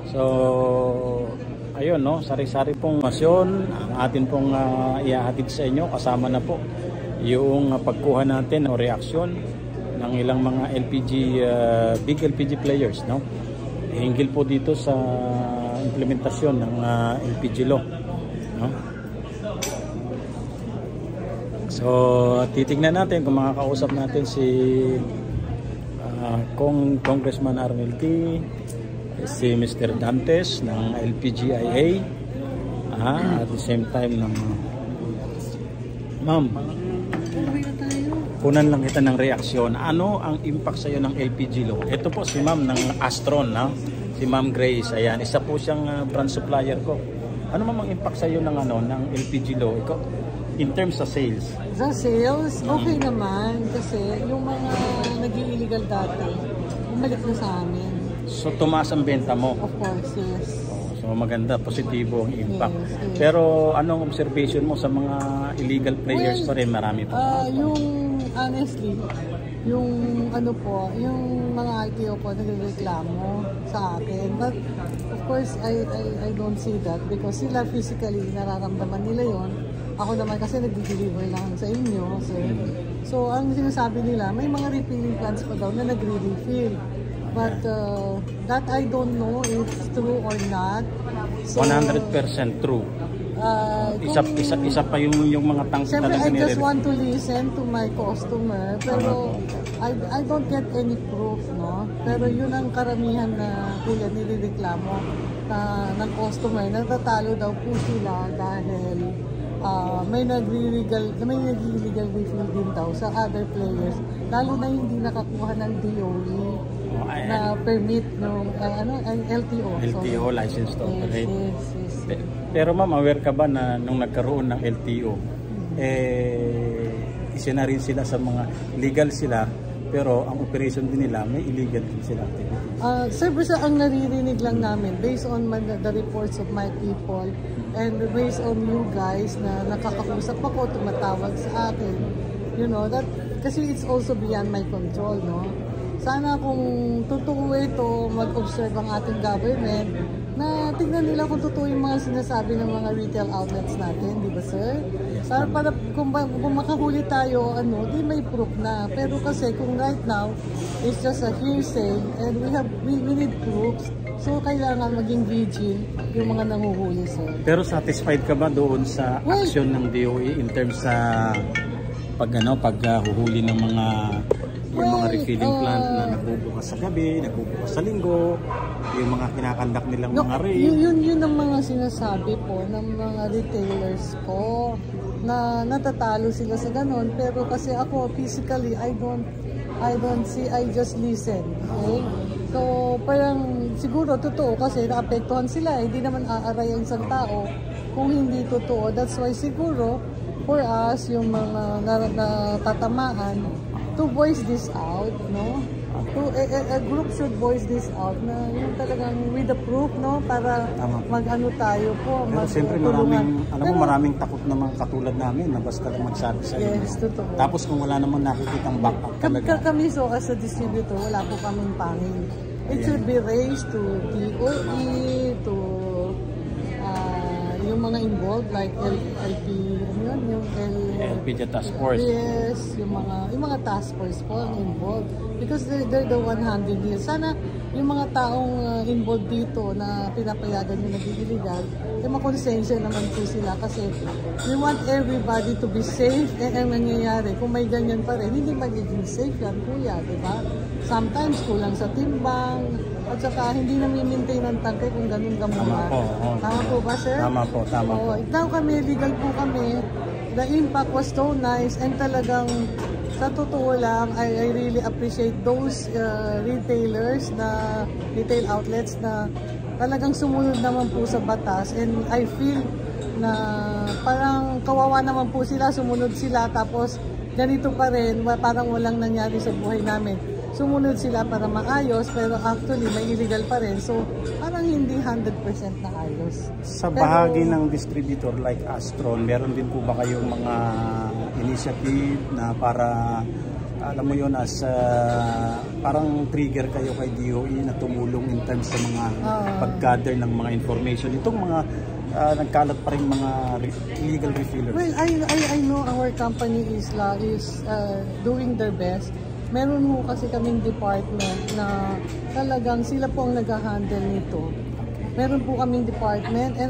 So ayun, no, sari-sari pong masyon ang atin pong iahatid sa inyo. Kasama na po yung pagkuha natin o reaksyon ng ilang mga LPG, big LPG players, no? Hinggil po dito sa implementasyon ng LPG law, no? So titignan natin kung makakausap natin si Congressman Arnel T, si Mr. Dantes ng LPGIA, at the same time ng ma'am, kunan lang kita ng reaksyon. Ano ang impact sa iyo ng LPG law? Ito po si ma'am ng Astron, no? Si Ma'am Grace. Ayan, isa po siyang brand supplier ko. Ano ma'am ang impact sa iyo ng ng LPG law? Ikaw, in terms sa sales? Sa sales, okay naman kasi yung mga nag-illegal dati, bumalik na sa amin. So tumaas ang benta mo? Of course, yes. So maganda, positibo ang impact. Yes, yes. Pero anong observation mo sa mga illegal players? Pa rin? Marami pa. Yung honestly, yung yung mga ITO po nagreklamo sa akin. But of course, I don't see that because sila physically nararamdaman nila yon. Ako naman kasi nag-deliver lang sa inyo. So ang sinasabi nila, may mga refilling plants pa daw na nagre-refill. But that I don't know if it's true or not. So, 100% true. Isa pa yung mga tank talaga. I just want to listen to my customer. Pero I don't get any proof, no? Pero yun ang karamihan na kuya nilireklamo ng customer. Natatalo daw po sila dahil may nag-illegal refill din daw sa other players. Lalo na hindi nakakuha ng DOE. Na permit ng LTO. LTO, license to operate. Yes. Pero ma'am, aware ka ba na nung nagkaroon ng LTO, isa na rin sila sa mga legal sila, pero ang operation din nila may illegal din sila. Sir, basta ang naririnig lang namin based on the reports of my people and based on you guys na nakakausap ako, tumatawag sa akin, you know, that kasi it's also beyond my control, no? Sana kung totoo ito, mag-observe ang ating government na tingnan nila kung totoo yung mga sinasabi ng mga retail outlets natin, di ba sir? Para kung makahuli tayo, di may proof na. Pero kasi kung right now, it's just a hearsay and we need proofs. So kailangan maging vigil yung mga nanguhuli sir. Pero satisfied ka ba doon sa action ng DOE in terms sa paghuhuli ng mga mga refilling plant na nagbubukas sa gabi, nagbubukas sa linggo, yung mga kinakandak nilang mga raid? Yun ang mga sinasabi po ng mga retailers ko na natatalo sila sa ganon. Pero kasi ako physically, I don't see, I just listen. Okay? So parang siguro totoo kasi naapektuhan sila. Hindi naman aaray ang isang tao kung hindi totoo. That's why siguro for us, yung mga natatamaan, to voice this out, no? A group should voice this out na yung talagang with the proof, no? Para mag-ano tayo po. Pero siyempre maraming takot naman katulad namin na basta lang magsabi sa inyo. Yes, totoo. Tapos kung wala naman nakikitang backup talaga. Kami so as a distributor, wala po kaming pangin. It should be raised to DOE, to yung mga involved like LPG task force. Yes, yung mga task force po involved because they're the one handling this. Sana yung mga taong involved dito na pinapayagan yung nag-illegal, makonsensya naman po sila kasi we want everybody to be safe. Ang nangyayari, kung may ganyan pa rin, hindi magiging safe yan kuya, diba? Sometimes kulang sa timbang, at saka hindi nami-maintain ang tangke kung ganun gamula. Tama po ba, sir? Tama po. Ikaw kami, legal po kami. The impact was so nice and talagang sa totoo lang, I really appreciate those retailers na retail outlets na talagang sumunod naman po sa batas and I feel na parang kawawa naman po sila, sumunod sila tapos ganito pa rin, parang walang nangyari sa buhay namin. Sumunod sila para maayos pero actually may illegal pa rin. So parang hindi 100% na ayos. Sa bahagi ng distributor like Astron, meron din po ba kayong mga initiative na para alam mo yun, as parang trigger kayo kay DOE na tumulong in terms sa mga pag-gather ng mga information. Itong mga nagkalat pa rin mga illegal refillers. Well, I know our company is doing their best. Meron mo kasi kaming department na talagang sila po ang nag-handle nito. Meron po kaming department and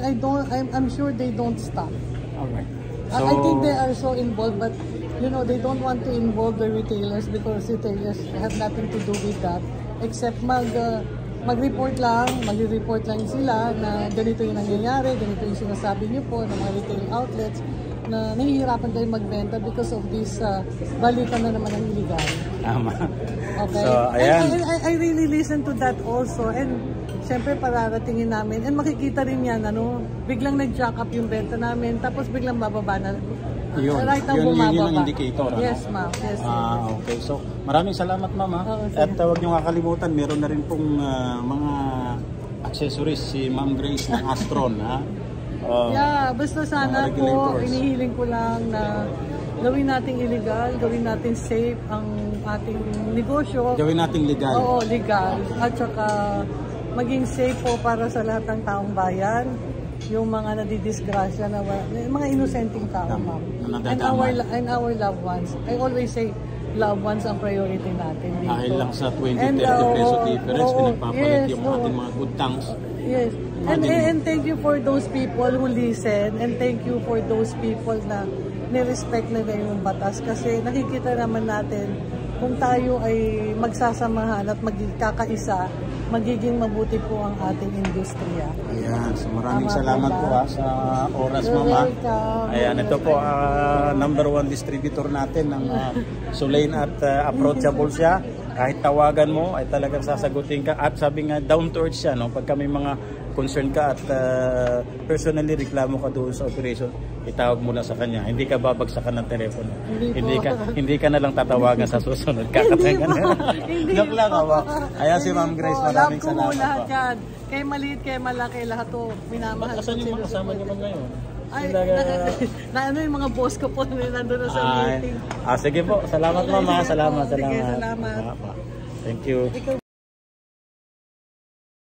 I'm sure they don't stop. Alright. So, I think they are so involved, but you know, they don't want to involve the retailers because retailers have nothing to do with that except mag-report lang sila na ganito yung nangyayari, ganito yung sinasabi niyo po ng mga retail outlets na nahihirapan kayo magbenta because of this balikan na naman ng illegal. Tama. Okay. So, ayan. And I really listen to that also, and siyempre pararatingin namin and makikita rin yan, biglang nag-jack up yung benta namin tapos biglang bababa na. Yun, right now yun ang indicator. Yes, ma'am. Yes, okay. So, maraming salamat, ma'am. At huwag niyo kakalimutan, meron na rin pong mga accessories si Ma'am Grace ng Astron. Yeah, basta sana po, inihiling ko lang na gawin nating illegal, gawin natin safe ang ating negosyo. Gawin nating legal. Oo, legal. At saka maging safe po para sa lahat ng taong bayan. Yung mga nadidisgrasya na mga inosenteng tao, ma'am. And our loved ones. I always say, loved ones ang priority natin dito. Dahil lang sa 20-30 peso difference, pinagpapalit yung ating mga good tanks. Yes. And thank you for those people who listen, and thank you for those people na nirespect na yung batas, kasi nakikita naman natin kung tayo ay magsasamahan at magkakaisa, magiging mabuti po ang ating industriya. Ayan, so maraming salamat po sa oras, mama. Ayan, ito po number 1 distributor natin ng Sulain at approachable siya. Kahit tawagan mo ay talagang sasagutin ka, at sabi nga down to earth siya, no? Pagka may mga concern ka at personally reklamo ka doon sa operation, itawag mo na sa kanya. Hindi ka babagsakan ng telepono. Hindi ka na lang tatawagan sa susunod. Kakatagan na. Joke lang, ayan si Ma'am Grace, maraming salamat po. Lahat yan. Kay maliit, kay malaki, lahat to minamahal. Asan yung mga kasama niyo ngayon? Ay, yung mga boss ko po nandun na sa meeting. Sige po, salamat mama, salamat. Sige, salamat. Thank you.